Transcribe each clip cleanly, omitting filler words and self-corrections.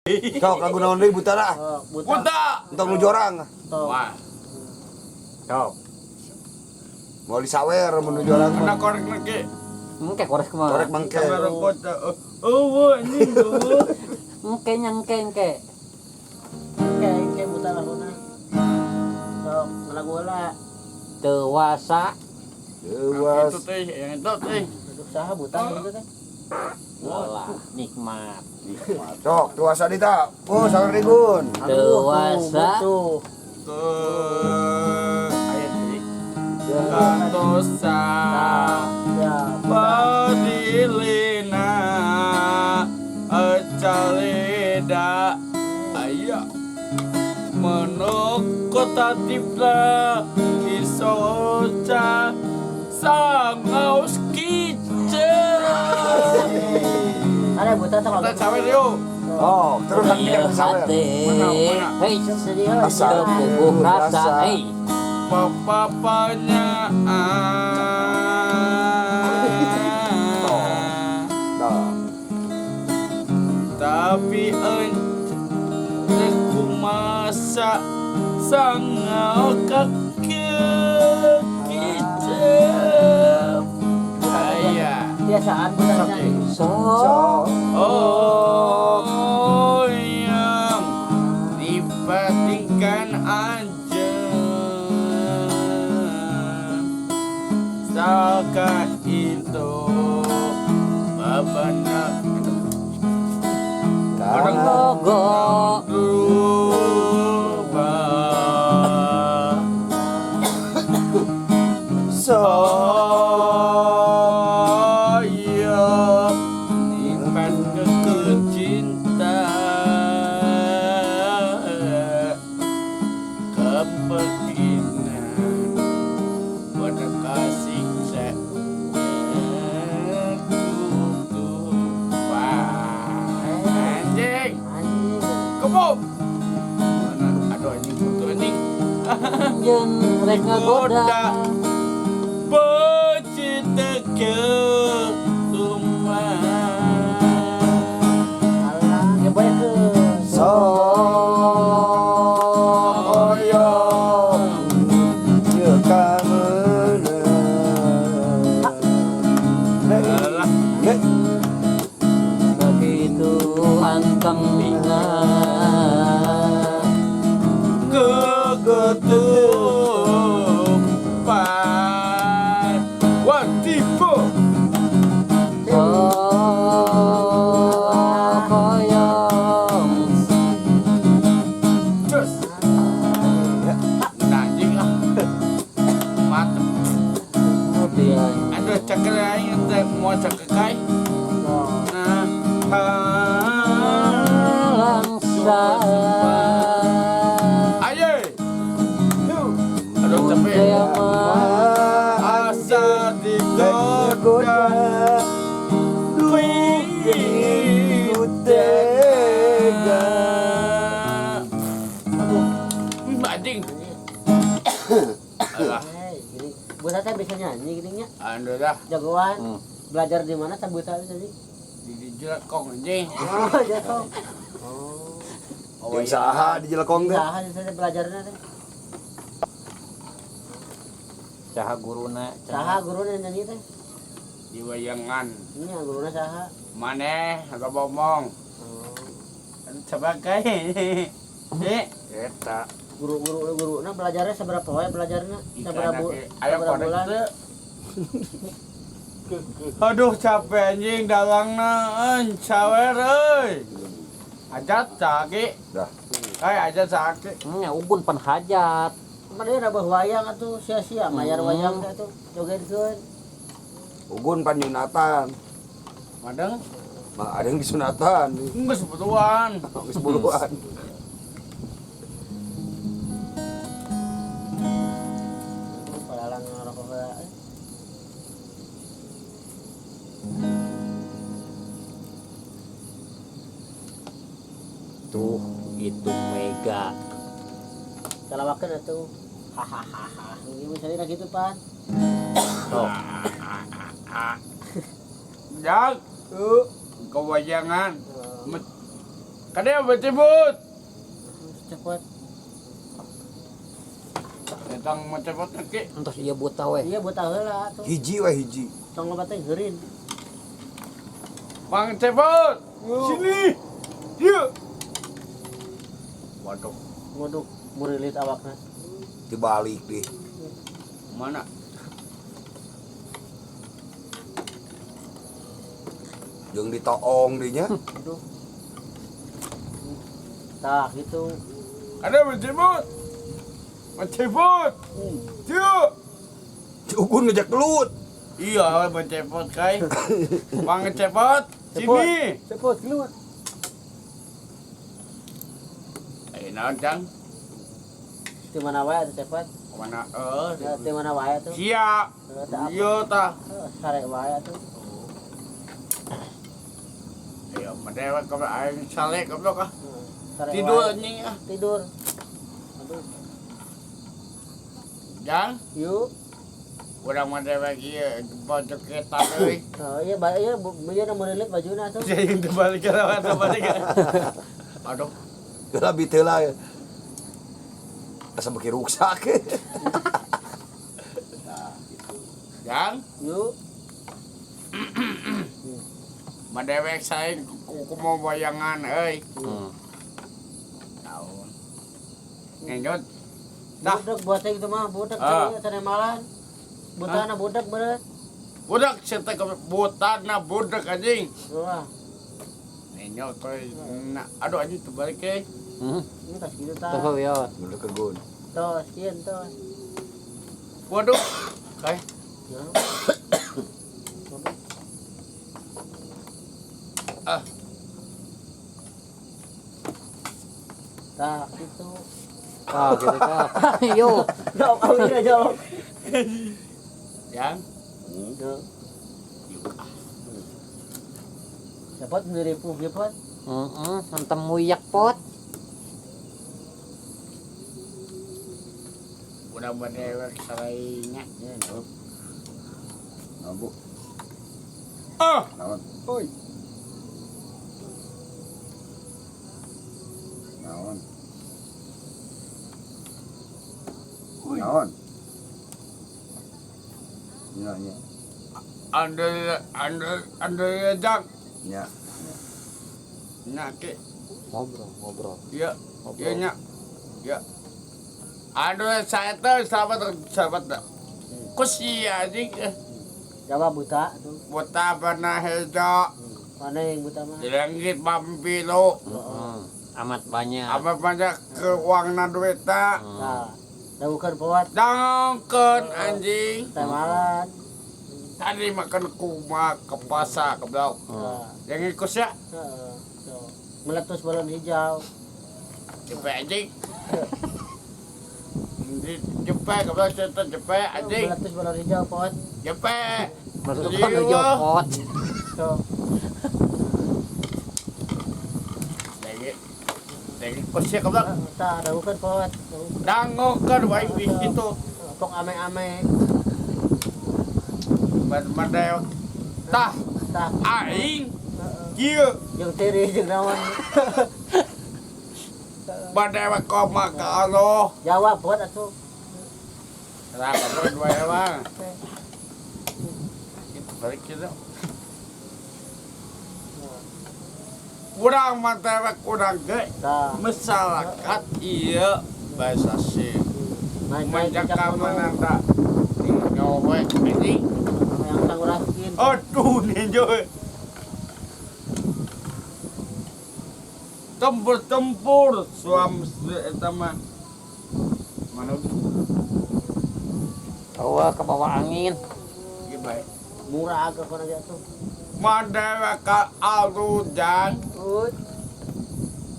Cok lagu naon deui buta lah. Buta. Entong nu jorang. Wah. Cok. Mau disawer mun nu jorang Mana mah. korek lagi? Engke korek kumaha? Korek mangke. Kamera kota. Oh, anjing tuh. Engke engke. Engke buta laguna. Sok lagu heula. Dewasa. Dewas. Itu teh, yang itu teh. Duduk saha buta gitu teh. Walah, nikmat. Cok dewasa dita. Oh sawer digun. Dewasa. Tuh. Ayat ini. Kantosa. Ya. Padilina. Acaleda. Ayah. Menokota tipla. Isoca. Sangaus kicau. Ada buta teh Kita cawe yuk. Oh terus kan Iya kita sawer. hati. Mana? Hei, sedih Asa. kebubuh rasa. Hei. Papanya Nah. tapi aku masa sangau kakek kita ayah biasaan buta nyanyi. So. oh yang dibatingkan aja saka itu babana Logo. Rubah saya nyimpan kecinta kepentingan pada kasih anjing kebom mana aduh anjing kutu anjing Jen rek ngagoda. Bocita ke rumah Alah, ya boleh ke. Soyong Ye kangen. alah Ye. Begitu anteng ingat. kegetupan watipo Koyong. cus anjing ah mantep Kemudian aduh cakar aing teh mau cakar kai nah langsa. aye aduh tapi asa digoda tega anjing alah Jadi buta teh bisa nyanyi gitu nya. anu dah Jagoan. Belajar di mana teh buta tadi? di jelekong anjing Oh, jatuh. Yang saha di jelekong teh. Saha teh belajarna teh. Saha guruna. Saha guruna nyanyi teh? di wayangan Ini guruna saha? maneh agak ngomong sebagai eta Guru-guruna belajarnya seberapa wae belajarnya? Seberapa ayo seberapa kodek bulan? teu. Aduh capek anjing dalangna cawer euy. Ajat cagi. Dah. Ajat cagi. Ya ugun pan hajat. Kemarin ada wayang atuh sia-sia mayar wayang teh atuh jogetkeun. Ugun panyunatan. Madeng Mah ada yang disunatan. geus butuhan. Geus buluan. Palalang ngarokok heula. Tuh, itu Mega. Salawakeun atuh. Hahaha. Ini misalnya gitu pan. Oh, Jak. Kewayangan. Kada bercebut. Cepet. Datang mencepot ke. Entos iya buta we. Iya buta heula tuh. Hiji we hiji. Tong loba teh geurin. Bang cepot. Sini. Yuk. Waduh, Waduh, murilit awakna. Dibalik deh. mana? Jeung ditoong deh nya. Aduh. Tah gitu. Ada bercebut. Bercebut. Yuk. Cugun ngejak gelut. Iya, mencepot kai. Bang cepot. Sini. Cepet keluar. Naon Cang? Di mana wae atuh cepet. Mana Di mana wae tuh. sia. Iya tah. Sare wae atuh. Ayo, madewa ka aing sale goblok ah. Sare Tidur wae. anjing ah. Tidur. Aduh. Jang, Yuk. urang madewa kieu pojok eta euy. Oh iya ieu murilit bajuna tuh. Jadi terbalik ka lawan terbalik. Aduh, Geula bitela. Asa beki ruksak. Jang, Yuk. madewek saing kumaha bayangan euy. Tahu. Ngenjot. Dah. Budak buat itu mah budak Ah. teh malan. Butana budak bener. Budak cerita ke buta na budak anjing. Wah, Ngenjot koy. Aduh anjing terbalik ke. ini tas gitu tah. Tuh ya. Geula kegun. Tos, sieun tos. Waduh. Kai. Ya. Ah, Tah itu. Ah, gitu ka. Yo. Jawab awalnya jawab. Jang. Yuk. Dapat menipu dapat. Hantem muyak pot. Udah madewek salainya. Nabu. Ah, Naon? oi. Naon? Naon? Nya. Anda Jang. Nya. Nyake. Ngobrol. Iya. Iya nya. Ya. Aduh saya tuh sahabat dah. Kusia anjing. Jawab buta tuh. Buta pernah hejo. Mana yang buta mah? Dilengit pampilo. Amat banyak. Apa banyak ke uangna duita. Nah, bukan buat Dangkeun anjing. teh malan. Tadi makan kuma ke pasar ke blok. Nah, Yang ikut ya. tuh. Meletus balon hijau. Cepet anjing. Cepet ke blok cerita cepet anjing. Meletus balon hijau pot. Cepet. Masuk Iya, ke Wah. pot. Tuh. Yang ikut ya ke blok. Tah, bukan pot. Dangkeun wae itu. Pok ame-ame. Madewek. Tah Tah. aing kieu Jeung tiri jeung naon. madewek koma ka Allah. Jawab pot atuh. Kenapa tuh dua emang? Balik kita. Kurang madewek kurang ge. Tah. Masyarakat iya bahasa sih. Menjaga menanda nyowe anjing. Yang sanguraskin. Aduh ninjoy. Tempur suam eta mah. Mana Bawa ke bawah angin. ieu bae. Murah agak kono ge tuh. Madewek ka alujang. Ut.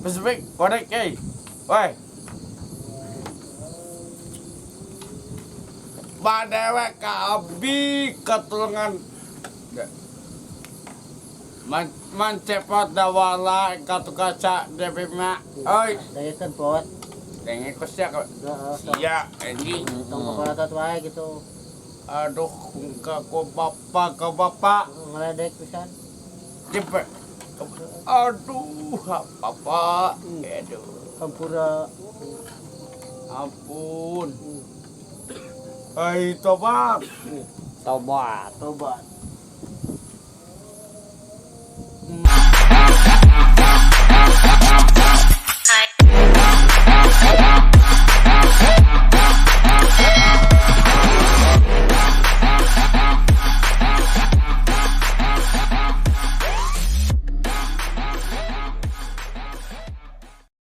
Spesifik korek eh. Woi. Madewek ka abi ketulungan. Mancepot dawala katu kaca debima. Oi, Dayekeun pot. denge kusya ka. Heeh. Sia anjing. Tong kepalatot wae gitu. Aduh, ka bapak. Ngeledek pisan. Cepet. Aduh, apa? Aduh, Hampura. ampun. Hai, tobat. Tobat. Tobat. Hmm.